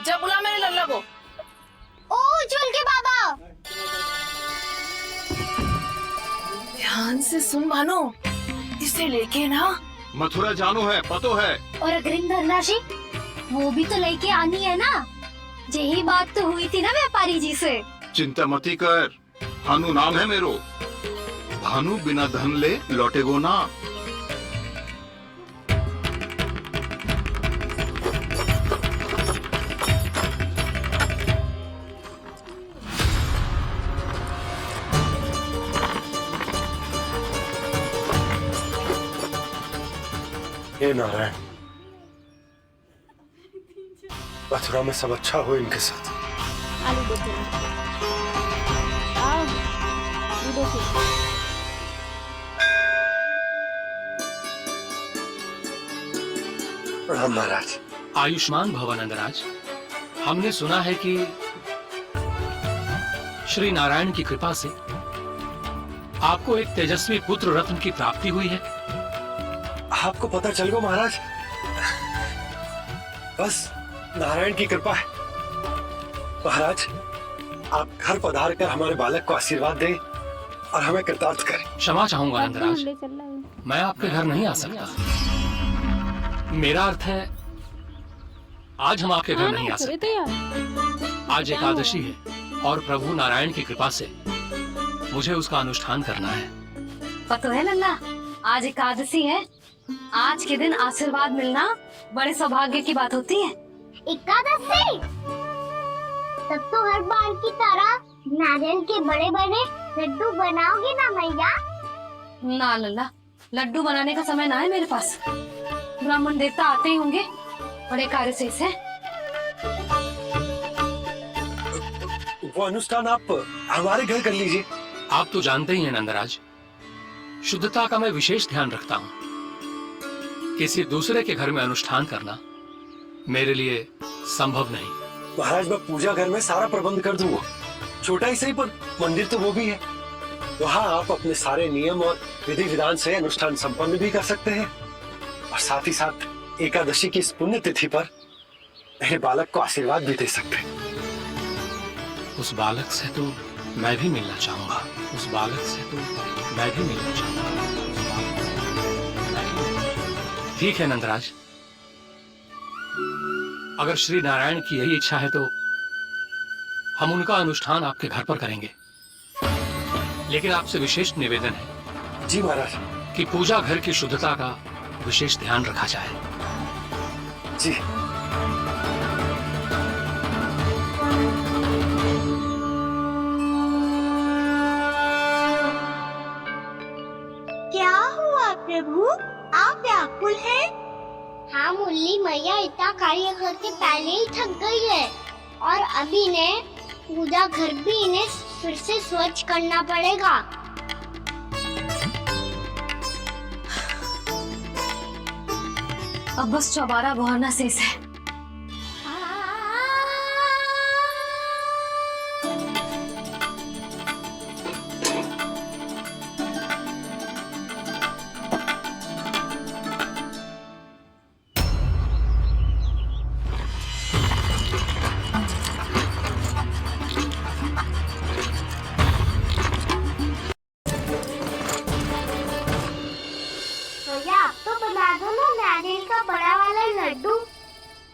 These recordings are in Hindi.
जा बुला मेरे लल्ला को। ओ झूल के बाबा। ध्यान से सुन भानु, इसे लेके ना मथुरा जानो है, पतो है। और अग्रिम धनराशि वो भी तो लेके आनी है ना। यही बात तो हुई थी ना व्यापारी जी से। चिंता मती कर, भानु नाम है मेरो। भानु बिना धन ले लौटेगो ना। हे नारायण, मथुरा में सब अच्छा हो इनके साथ। आलू दो आओ, दो प्रणाम महाराज। आयुष्मान भव नंदराज। हमने सुना है कि श्री नारायण की कृपा से आपको एक तेजस्वी पुत्र रत्न की प्राप्ति हुई है। आपको पता चल गया महाराज, बस नारायण की कृपा है। महाराज, आप घर पधार कर हमारे बालक को आशीर्वाद दें और हमें कृतार्थ करें। क्षमा चाहूंगा नंदराज, मैं आपके घर नहीं आ सकता। मेरा अर्थ है आज हम आपके घर नहीं आ सकते। आज एकादशी है और प्रभु नारायण की कृपा से मुझे उसका अनुष्ठान करना है। पता है लल्ला, आज एकादशी है। आज के दिन आशीर्वाद मिलना बड़े सौभाग्य की बात होती है। एकादशी तब तो हर बार की तरह नारियल के बड़े बड़े लड्डू बनाओगे ना मैया? ना लल्ला, लड्डू बनाने का समय ना है मेरे पास। ब्राह्मण देवता आते ही होंगे बड़े कार्य से। वो अनुष्ठान आप हमारे घर कर लीजिए। आप तो जानते ही हैं नंदराज, शुद्धता का मैं विशेष ध्यान रखता हूँ। किसी दूसरे के घर में अनुष्ठान करना मेरे लिए संभव नहीं। महाराज, मैं पूजा घर में सारा प्रबंध कर दूंगा। छोटा ही सही, पर मंदिर तो वो भी है। वहाँ आप अपने सारे नियम और विधि विधान से अनुष्ठान संपन्न भी कर सकते हैं और साथ ही साथ एकादशी की इस पुण्य तिथि पर मेरे बालक को आशीर्वाद भी दे सकते हैं। उस बालक से तो मैं भी मिलना चाहूंगा। उस बालक से तो मैं भी मिलना चाहूंगा। ठीक है नंदराज, अगर श्री नारायण की यही इच्छा है तो हम उनका अनुष्ठान आपके घर पर करेंगे। लेकिन आपसे विशेष निवेदन है जी महाराज। कि पूजा घर की शुद्धता का विशेष ध्यान रखा जाए। जी। क्या हुआ प्रभु, आप व्याकुल हैं? हाँ मुरली मैया इतना कार्य करके पहले ही थक गई है और अभी ने पूजा घर भी इन्हें फिर से स्वच्छ करना पड़ेगा। अब बस चौबारा बहाना शेष है।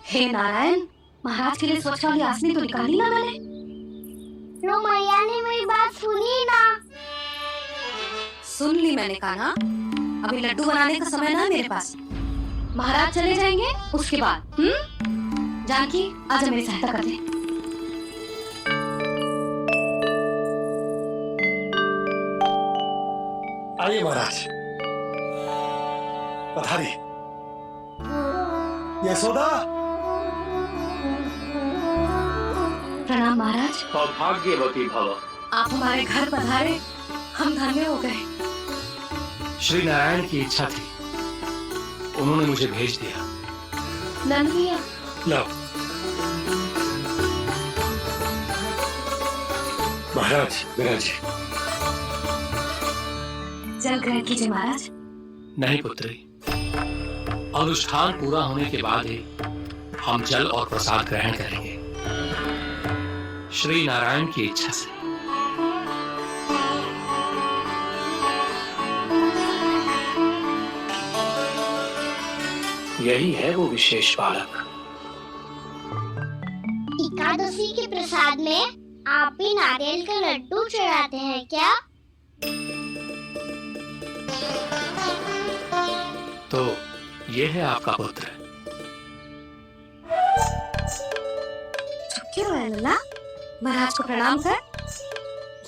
हे नारायण, महाराज के लिए स्वच्छ वाली आसनी तो निकाली ना मैंने। लो मैया ने मेरी बात सुनी ना। सुन ली मैंने कहा ना। अभी लड्डू बनाने का समय ना है मेरे पास। महाराज चले जाएंगे उसके बाद। जानकी आजा मेरी सहायता कर दे। आइए महाराज, पधारिए। यशोदा। प्रणाम महाराज। सौभाग्यवती भव। आप हमारे घर पधारे, हम धन्य हो गए। श्री नारायण की इच्छा थी, उन्होंने मुझे भेज दिया। नंद भैया लो। महाराज विराज जी। जल ग्रहण कीजिए महाराज। नहीं पुत्री, अनुष्ठान पूरा होने के बाद ही हम जल और प्रसाद ग्रहण करेंगे श्री नारायण की इच्छा से। यही है वो विशेष बालक। एकादशी के प्रसाद में आप भी नारियल के लड्डू चढ़ाते हैं क्या? तो ये है आपका पुत्र। क्यों है लल्ला? महाराज को प्रणाम कर।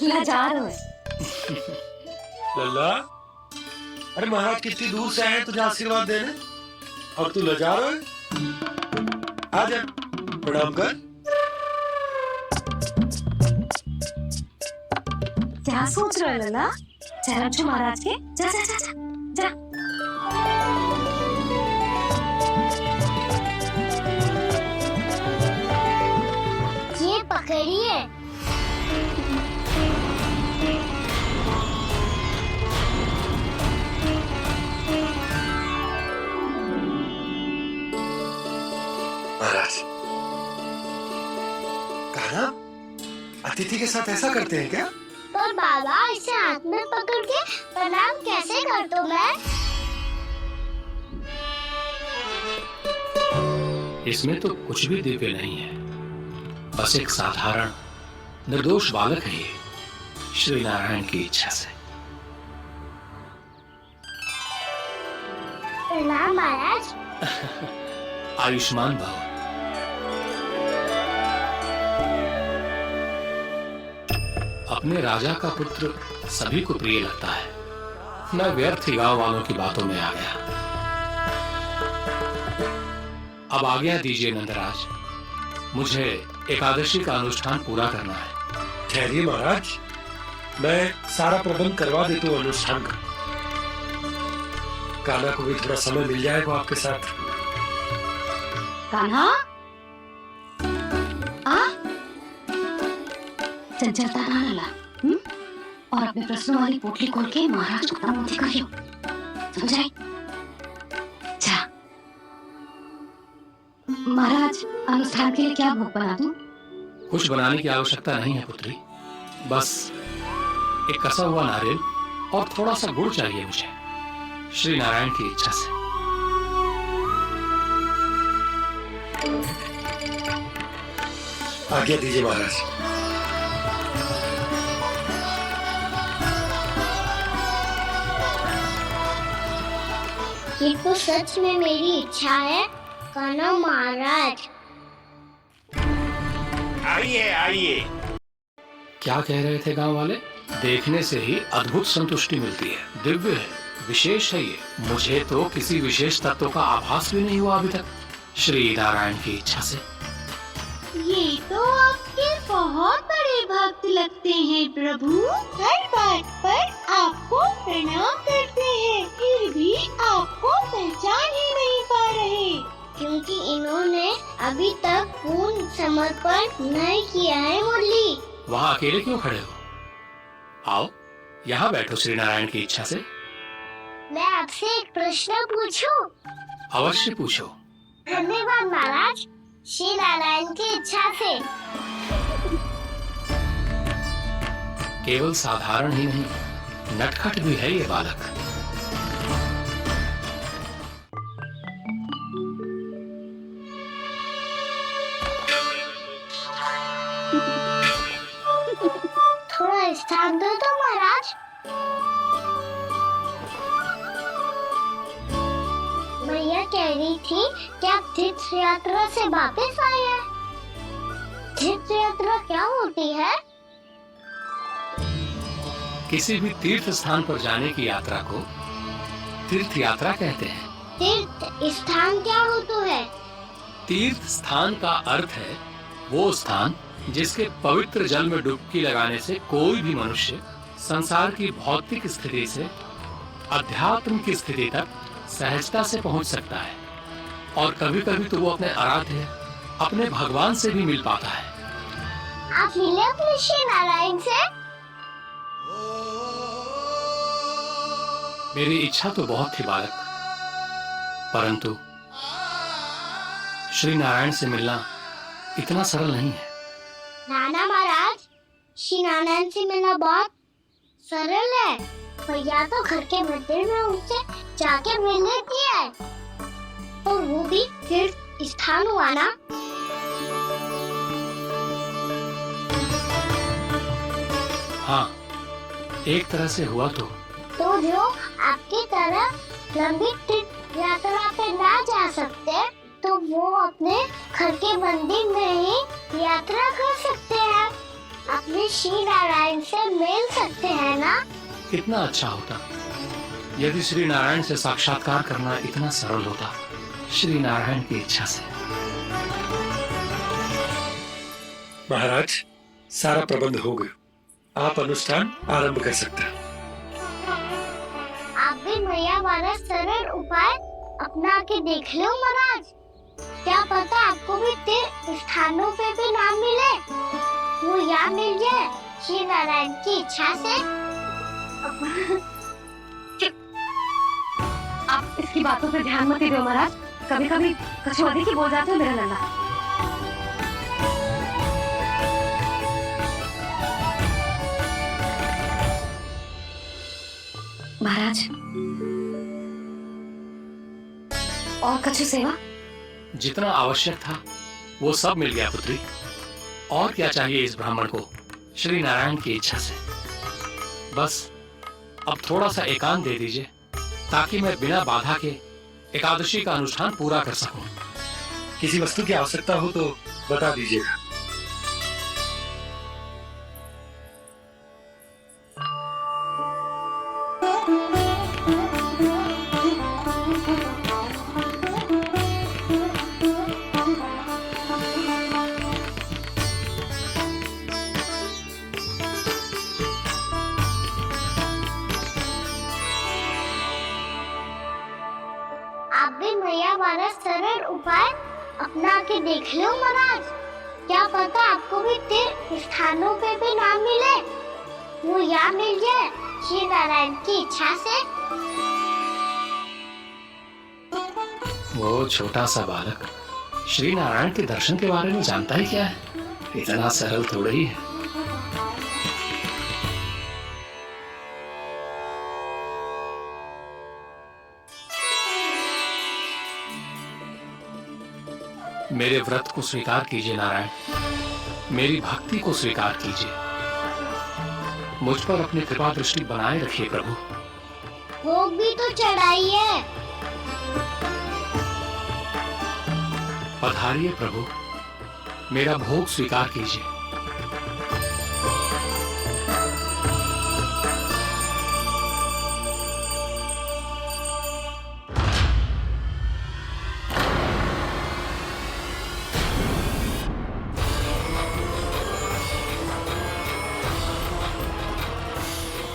लजा रहे हो। लल्ला, अरे महाराज कितनी दूर से आए तुझे आशीर्वाद देने और तू लजा रहा है? आजा, प्रणाम कर। क्या सोच रहे हो लल्ला? चरण छू महाराज के। जा जा जा जा, जा। ये पकड़िए। महाराज, कहा अतिथि के साथ ऐसा करते हैं क्या? पर बाबा, इसे हाथ में पकड़ के प्रणाम कैसे कर दूं मैं? इसमें तो कुछ भी दिव्य नहीं है, बस एक साधारण निर्दोष बालक है ये, श्री नारायण की इच्छा से। प्रणाम महाराज। आयुष्मान भव। अपने राजा का पुत्र सभी को प्रिय लगता है। मैं व्यर्थ ही गांव वालों की बातों में आ गया। अब आज्ञा दीजिए नंदराज, मुझे एकादशी का अनुष्ठान पूरा करना है। ठहरिए महाराज, मैं सारा प्रबंध करवा देता हूँ अनुष्ठान का। कान्हा को भी थोड़ा समय मिल जाएगा आपके साथ। कान्हा, आ चंचलता ना ला, और अपने प्रश्नों वाली पोटली खोल के महाराज को प्रमोद करियो। समझ आई? जा। महाराज, अनुष्ठान के लिए क्या भोग बना दूं? कुछ बनाने की आवश्यकता नहीं है पुत्री, बस एक कसा हुआ नारियल और थोड़ा सा गुड़ चाहिए मुझे, श्री नारायण की इच्छा से। आज्ञा दीजिए महाराज। ये तो सच में मेरी इच्छा है कान्हा महाराज। आइए आइए। क्या कह रहे थे गांव वाले? देखने से ही अद्भुत संतुष्टि मिलती है, दिव्य है, विशेष है ये। मुझे तो किसी विशेष तत्व का आभास भी नहीं हुआ अभी तक, श्री नारायण की इच्छा से। ये तो आपके बहुत बड़े भक्त लगते हैं प्रभु। हर बात पर आपको प्रणाम करते हैं, फिर भी आपको पहचान ही नहीं पा रहे, क्योंकि इन्होंने अभी तक पूर्ण समर्पण नहीं किया है। मुरली, वहाँ अकेले क्यों खड़े हो? आओ यहाँ बैठो श्री नारायण की इच्छा से। मैं आपसे एक प्रश्न पूछूं? अवश्य पूछो। धन्यवाद महाराज, श्री नारायण की इच्छा से। केवल साधारण ही नहीं, नटखट भी है ये बालक। थोड़ा स्थान दो तो महाराज। मैया कह रही थी कि आप तीर्थ यात्रा से वापस आए हैं। तीर्थ यात्रा क्या होती है? किसी भी तीर्थ स्थान पर जाने की यात्रा को तीर्थ यात्रा कहते हैं। तीर्थ स्थान क्या होता है? तीर्थ स्थान का अर्थ है वो स्थान जिसके पवित्र जल में डुबकी लगाने से कोई भी मनुष्य संसार की भौतिक स्थिति से अध्यात्म की स्थिति तक सहजता से पहुंच सकता है, और कभी कभी तो वो अपने आराध्य, अपने भगवान से भी मिल पाता है। आप मिले अपने श्री नारायण से? मेरी इच्छा तो बहुत थी बालक, परंतु श्री नारायण से मिलना इतना सरल नहीं है। नाना महाराज, श्री नारायण से मिलना बहुत सरल है। भैया तो घर के मंदिर में उनसे जाके मिल लेती है, और वो भी तीर्थ स्थान हुआ ना। हाँ, एक तरह से हुआ तो जो आपकी तरह लंबी तीर्थ यात्रा पे ना जा सकते, तो वो अपने घर के मंदिर में ही यात्रा कर सकते हैं, अपने श्री नारायण से मिल सकते हैं ना। कितना अच्छा होता यदि श्री नारायण से साक्षात्कार करना इतना सरल होता, श्री नारायण की इच्छा से। महाराज, सारा प्रबंध हो गया, आप अनुष्ठान आरंभ कर सकते हैं। आप भी मैया वाला सरल उपाय अपना के देख लो महाराज। क्या पता आपको भी तीर्थ स्थानों पे भी नाम मिले, वो यहाँ मिल जाए श्री नारायण की इच्छा से। आप इसकी बातों पे ध्यान मत दीजिए महाराज, कभी कभी कछुआ देखी बोल जाते हो मेरा लल्ला। महाराज, और कछु सेवा? जितना आवश्यक था वो सब मिल गया पुत्री। और क्या चाहिए इस ब्राह्मण को श्री नारायण की इच्छा से? बस अब थोड़ा सा एकांत दे दीजिए, ताकि मैं बिना बाधा के एकादशी का अनुष्ठान पूरा कर सकूं। किसी वस्तु की आवश्यकता हो तो बता दीजिएगा। आप भी मैया वाला सरल उपाय अपना के देख लो महाराज। क्या पता आपको भी तीर्थ स्थानों पे भी नाम मिले, वो यहाँ मिल जाए श्री नारायण की इच्छा से। वो छोटा सा बालक श्री नारायण के दर्शन के बारे में जानता ही क्या है? इतना सरल थोड़ा ही है। मेरे व्रत को स्वीकार कीजिए नारायण, मेरी भक्ति को स्वीकार कीजिए। मुझ पर अपनी कृपा दृष्टि बनाए रखिए प्रभु। भोग भी तो चढ़ाइए। पधारिए प्रभु, मेरा भोग स्वीकार कीजिए।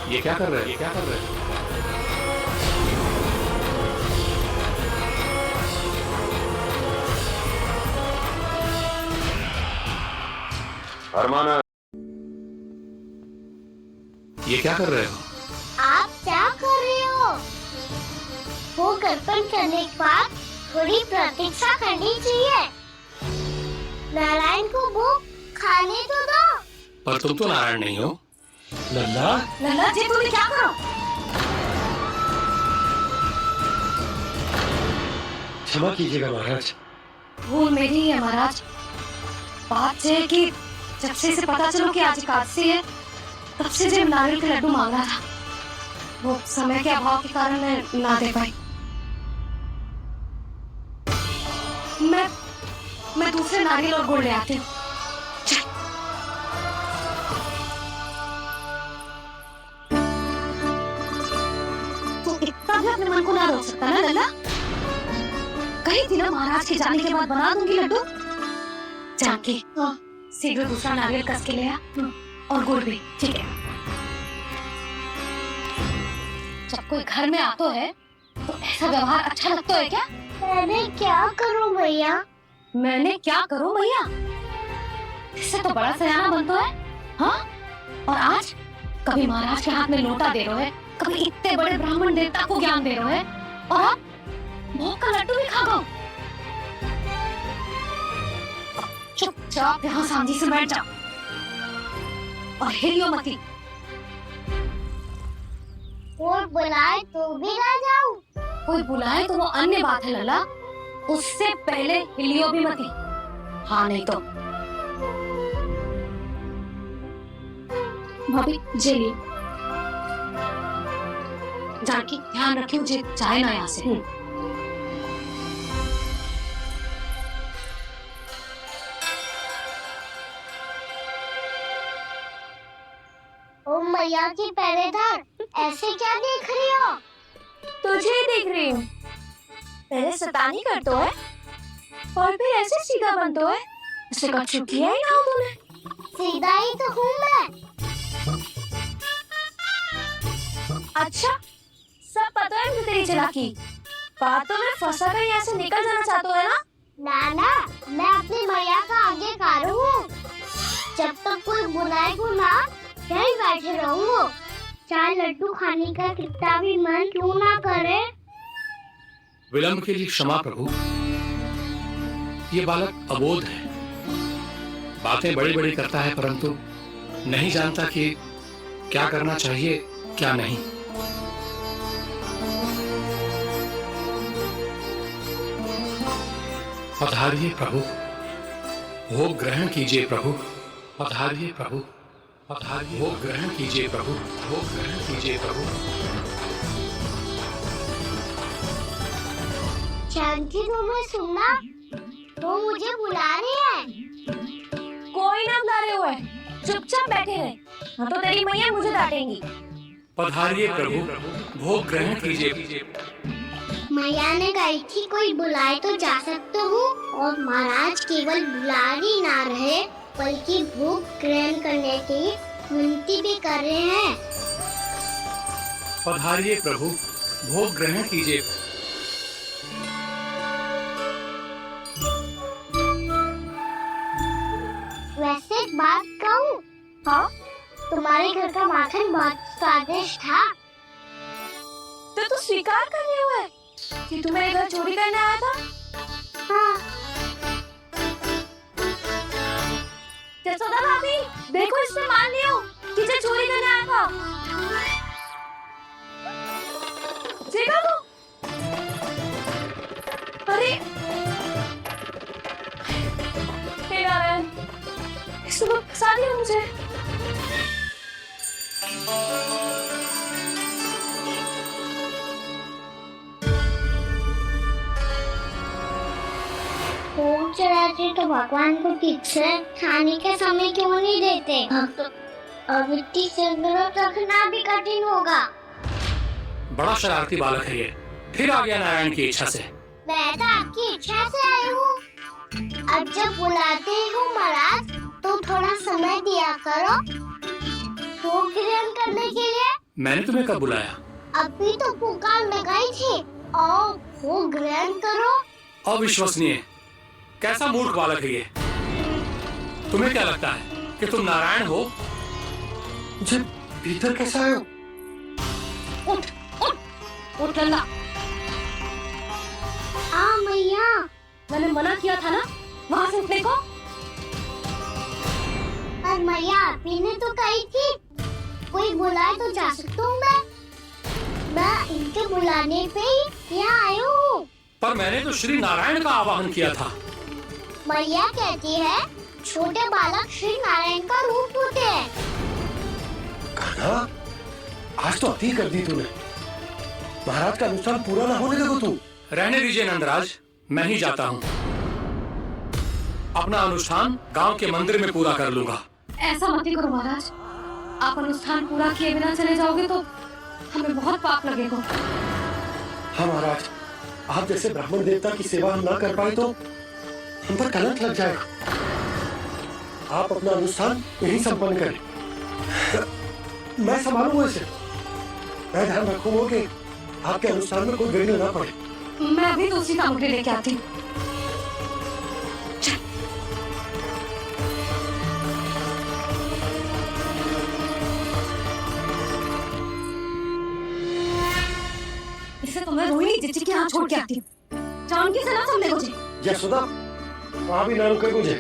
ये क्या कर रहे हैं? ये क्या कर रहे हैं? हरमाना, ये क्या कर रहे हो? आप क्या कर रहे हो? भोग अर्पण करने के बाद थोड़ी प्रतीक्षा करनी चाहिए। नारायण को भोग खाने तो दो। पर तुम तो नारायण नहीं हो। लल्ला, लल्ला जी, तुम्हें क्या करो? क्षमा कीजिएगा महाराज। भूल मेरी है महाराज। बात यह है कि जब से इसे पता चलो कि आज एकादशी है, तब से जब नारियल के लड्डू मांग रहा था, वो समय के अभाव के कारण मैं ना दे पाई। मैं दूसरे नारियल और गुड़ ले आती हूँ। तो इतना भी अपने मन को ना रोक सकता ना लल्ला? कही थी ना महाराज के जाने के बाद बना दूंगी लड्डू। जाके शीघ्र दूसरा नारियल कस के ले आ, और गुड़ भी। ठीक है। जब कोई घर में आता है तो ऐसा व्यवहार अच्छा लगता है क्या? मैंने क्या करूं भैया? मैंने क्या करूं भैया? इससे तो बड़ा सयाना बनता है। हाँ? और आज कभी महाराज के हाथ में लोटा दे रहे हो, कभी इतने बड़े ब्राह्मण देवता को ज्ञान दे रहे हो, और आप भोग का लड्डू भी खा गो। चुपचाप यहाँ शांति से बैठ जाओ और हिलियो मती। कोई बुलाए तो भी ना जाऊं। कोई बुलाए तो वो अन्य बात है लला, उससे पहले हिलियो भी मती। हाँ नहीं तो भाभी जेली जानकी ध्यान रखियो मुझे चाय ना यहाँ से। ओ मैया की पहरेदार, ऐसे क्या देख रही हो? तुझे देख रही हूँ। पहले शैतानी करतो है और फिर ऐसे सीधा बनतो है। ऐसे का छुट्टी है ना तूने? सीधा ही तो हूँ मैं। अच्छा, सब पता है मुझे तेरी चालाकी। बातों में फंसा कर यहाँ से निकल जाना चाहता है ना? नाना, मैं अपनी मैया का आज्ञाकार हूँ। जब तक कोई बुलाएगा ना, यहीं बैठे रहूँगा। चाहे लड्डू खाने का कितना भी मन क्यों ना करे। विलंब के लिए क्षमा प्रभु। ये बालक अबोध है, बातें बड़ी बड़ी करता है परंतु नहीं जानता कि क्या करना चाहिए क्या नहीं। पधारिए प्रभु, भोग ग्रहण कीजिए प्रभु। पधारिए प्रभु, पधारिए। भोग ग्रहण कीजिए प्रभु, भोग ग्रहण कीजिए प्रभु। जानकी तुम्हें सुनना, वो मुझे बुला रही है। कोई ना बुला रहे हुए, चुपचाप बैठे रहे। हाँ तो तेरी मैया मुझे डांटेंगी। पधारिए प्रभु, भोग ग्रहण कीजिए। मैया ने कही थी कोई बुलाए तो जा सकते हूँ, और महाराज केवल बुला ही ना रहे बल्कि भोग ग्रहण करने की विनती भी कर रहे हैं। पधारिए प्रभु, भोग ग्रहण कीजिए। वैसे एक बात कहूँ? हाँ? तुम्हारे घर का माखन बहुत स्वादिष्ट था। तो तू स्वीकार करने हुआ है कि तू मेरे घर चोरी करने आया था? हाँ। जसोदा भाभी, देखो इससे मान लियो कि जे चोरी करने आया था। देखा तू? अरे, हे नारायण, इसको फंसा दिया मुझे। भोग चढ़ाते तो भगवान को ठीक से खाने का समय क्यों नहीं देते? भक्त अविटी संग्रह रखना भी कठिन होगा। बड़ा शरारती बालक है ये, फिर आ गया नारायण की इच्छा से। मैं तो आपकी इच्छा से आई हूँ। अब जब बुलाते हो महाराज तो थोड़ा समय दिया करो भोग ग्रहण करने के लिए। मैंने तुम्हें कब बुलाया? अभी तो पुकार लगाई थी और भोग ग्रहण करो। अविश्वसनीय, कैसा मूर्ख बालक है ये। तुम्हें क्या लगता है कि तुम नारायण हो? जी, भीतर कैसा आए हो? उठ, उठ, उठ लल्ला। हाँ मैया, मैंने मना किया था ना वहाँ से उठने को। पर मैया आपने ने तो कही थी कोई बुलाए तो जा सकता हूँ मैं इनके बुलाने पे ही यहाँ आई हूँ। पर मैंने तो श्री नारायण का आवाहन किया था। मैया कहती है छोटे बालक श्री नारायण का रूप होते हैं। कान्हा, आज तो अति कर दी तूने। महाराज का अनुष्ठान पूरा ना होने दो तू। रहने दीजिए नंदराज, मैं ही जाता हूँ। अपना अनुष्ठान गांव के मंदिर में पूरा कर लूंगा। ऐसा मत ही करो महाराज, आप अनुष्ठान पूरा किए बिना चले जाओगे तो हमें बहुत पाप लगेगा। हाँ महाराज, आप जैसे ब्राह्मण देवता की सेवा हम ना कर पाए तो हम पर कलंक लग जाएगा। आप अपना अनुष्ठान यहीं संपन्न करें, मैं संभालूंगा इसे। मैं ध्यान रखूंगा कि आपके अनुष्ठान में कोई विघ्न ना पड़े। मैं अभी दूसरी सामग्री लेके आती हूँ। इसे तो मैं रोहिणी जीजी के यहाँ छोड़ के आती हूँ। जानकी से ना समझे मुझे। यशोदा, वहां भी ना रुके मुझे।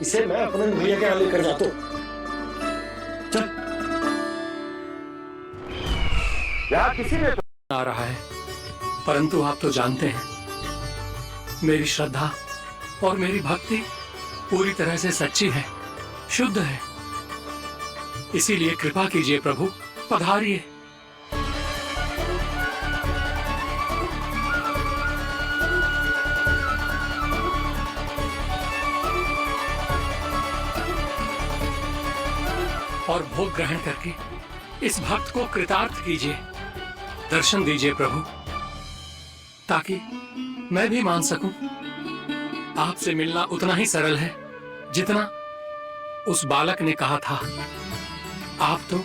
इसे मैं अपने भैया के यहाँ लेकर जाता हूँ। चल। यहाँ किसी ने आ रहा है, परंतु आप तो जानते हैं मेरी श्रद्धा और मेरी भक्ति पूरी तरह से सच्ची है, शुद्ध है। इसीलिए कृपा कीजिए प्रभु, पधारिए। और भोग ग्रहण करके इस भक्त को कृतार्थ कीजिए। दर्शन दीजिए प्रभु, ताकि मैं भी मान सकूं। आपसे मिलना उतना ही सरल है जितना उस बालक ने कहा था। आप तो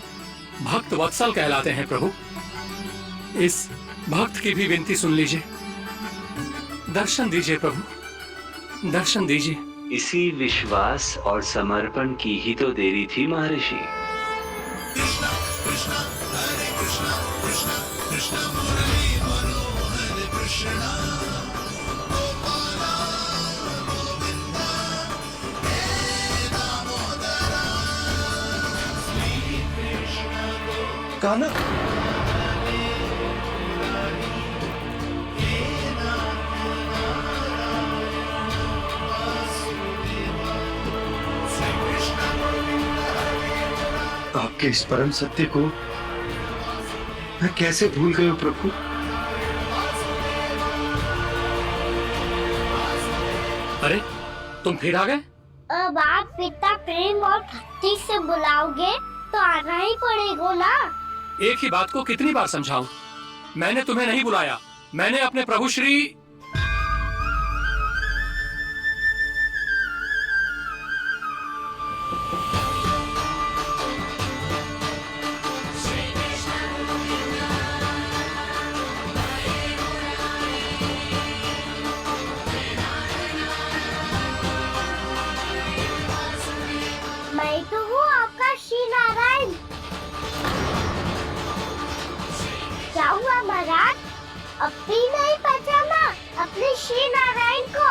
भक्त वत्सल कहलाते हैं प्रभु। इस भक्त की भी विनती सुन लीजिए। दर्शन दीजिए प्रभु, दर्शन दीजिए। इसी विश्वास और समर्पण की ही तो देरी थी महर्षि। कान्हा, आपके इस परम सत्य को मैं कैसे भूल गया प्रभु। अरे तुम फिर आ गए? अब आप पिता प्रेम और भक्ति से बुलाओगे तो आना ही पड़ेगा ना। एक ही बात को कितनी बार समझाऊं? मैंने तुम्हें नहीं बुलाया, मैंने अपने प्रभु श्री मैं तो हूँ आपका श्री नारायण। क्या हुआ महाराज, अब भी नहीं पहचाना अपने श्री नारायण को?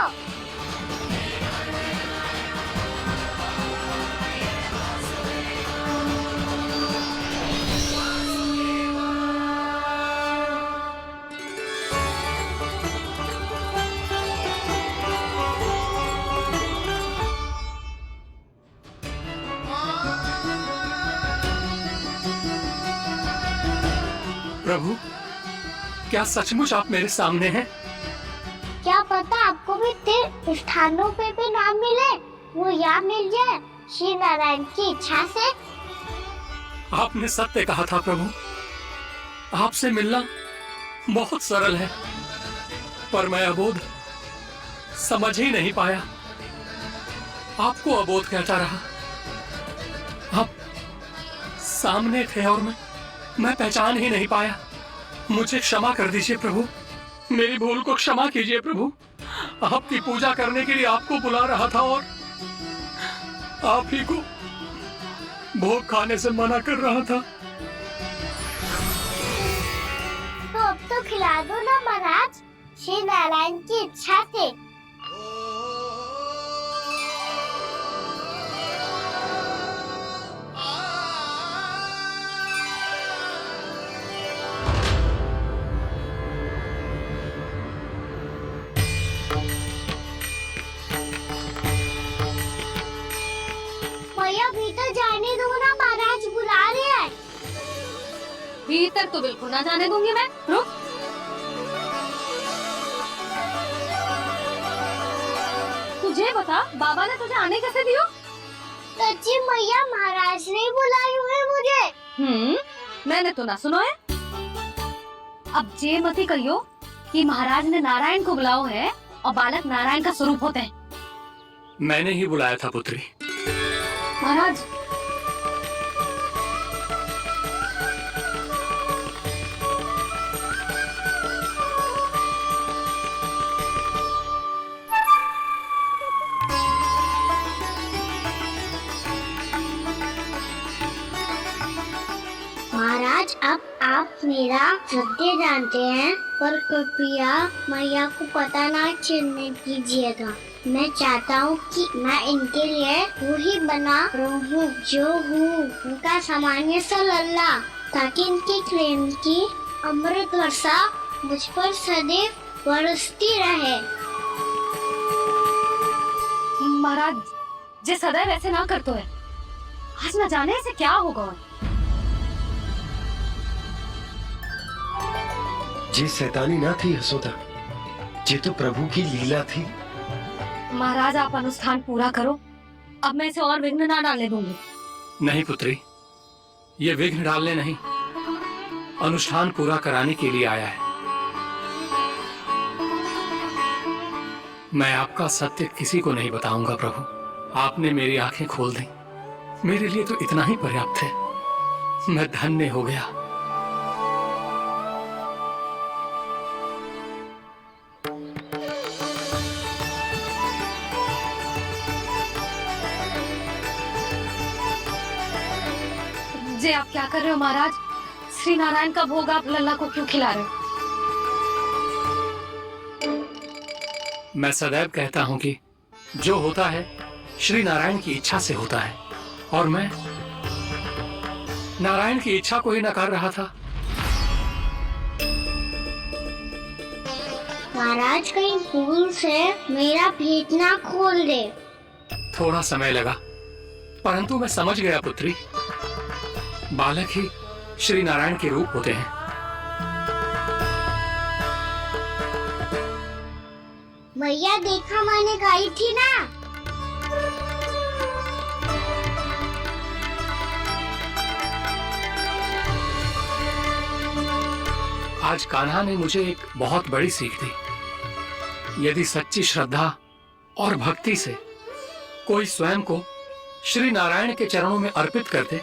प्रभु, क्या सचमुच आप मेरे सामने हैं? क्या पता आपको भी तीर्थ स्थानों पे भी नाम मिले, वो यहाँ मिल जाए श्री नारायण की इच्छा से। आपने सत्य कहा था प्रभु, आपसे मिलना बहुत सरल है, पर मैं अबोध समझ ही नहीं पाया। आपको अबोध कहता रहा। आप सामने थे और मैं पहचान ही नहीं पाया। मुझे क्षमा कर दीजिए प्रभु, मेरी भूल को क्षमा कीजिए प्रभु। आपकी पूजा करने के लिए आपको बुला रहा था और आप ही को भोग खाने से मना कर रहा था। तो अब तो खिला दो ना महाराज, श्री नारायण की इच्छा से। भीतर जाने दो ना, महाराज बुला रहे हैं। भीतर तो बिल्कुल ना जाने दूंगी मैं। रुक। तुझे बता, बाबा ने तुझे आने कैसे दियो? सच्ची मैया, महाराज ने बुलाई हुई मुझे। मैंने तो ना सुनो है। अब जे मती कहियो कि महाराज ने नारायण को बुलाओ है और बालक नारायण का स्वरूप होते हैं। मैंने ही बुलाया था पुत्री। महाराज, महाराज अब आप मेरा सत्य जानते हैं, पर कृपया मैया को पता ना चलने कीजिएगा। मैं चाहता हूँ कि मैं इनके लिए वही बना रहूँ जो हूँ, उनका सामान्य सा लल्ला, ताकि इनके प्रेम की अमृत वर्षा मुझ पर सदैव बरसती रहे। महाराज जे सदैव ऐसे ना करते है, आज न जाने इसे क्या होगा। ये शैतानी ना थी यशोदा, ये तो प्रभु की लीला थी। महाराज आप अनुष्ठान पूरा करो, अब मैं इसे और विघ्न ना डालने दूंगी। नहीं पुत्री, ये विघ्न डालने नहीं, अनुष्ठान पूरा कराने के लिए आया है। मैं आपका सत्य किसी को नहीं बताऊंगा प्रभु। आपने मेरी आंखें खोल दी, मेरे लिए तो इतना ही पर्याप्त है। मैं धन्य हो गया। जे आप क्या कर रहे हो महाराज? श्री नारायण का भोग आप लल्ला को क्यों खिला रहे हो? मैं सदैव कहता हूं कि जो होता है श्री नारायण की इच्छा से होता है, और मैं नारायण की इच्छा को ही नकार रहा था। महाराज कहीं भूल से मेरा भेद ना खोल दे। थोड़ा समय लगा, परंतु मैं समझ गया पुत्री। बालक ही श्री नारायण के रूप होते हैं। मैया देखा मैंने गाई थी ना। आज कान्हा ने मुझे एक बहुत बड़ी सीख दी। यदि सच्ची श्रद्धा और भक्ति से कोई स्वयं को श्री नारायण के चरणों में अर्पित कर दे,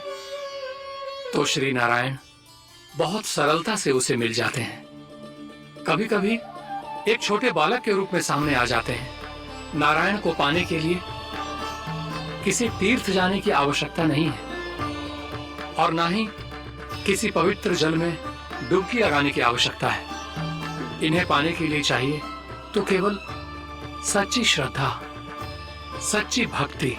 तो श्री नारायण बहुत सरलता से उसे मिल जाते हैं। कभी कभी एक छोटे बालक के रूप में सामने आ जाते हैं। नारायण को पाने के लिए किसी तीर्थ जाने की आवश्यकता नहीं है, और ना ही किसी पवित्र जल में डुबकी लगाने की आवश्यकता है। इन्हें पाने के लिए चाहिए तो केवल सच्ची श्रद्धा, सच्ची भक्ति।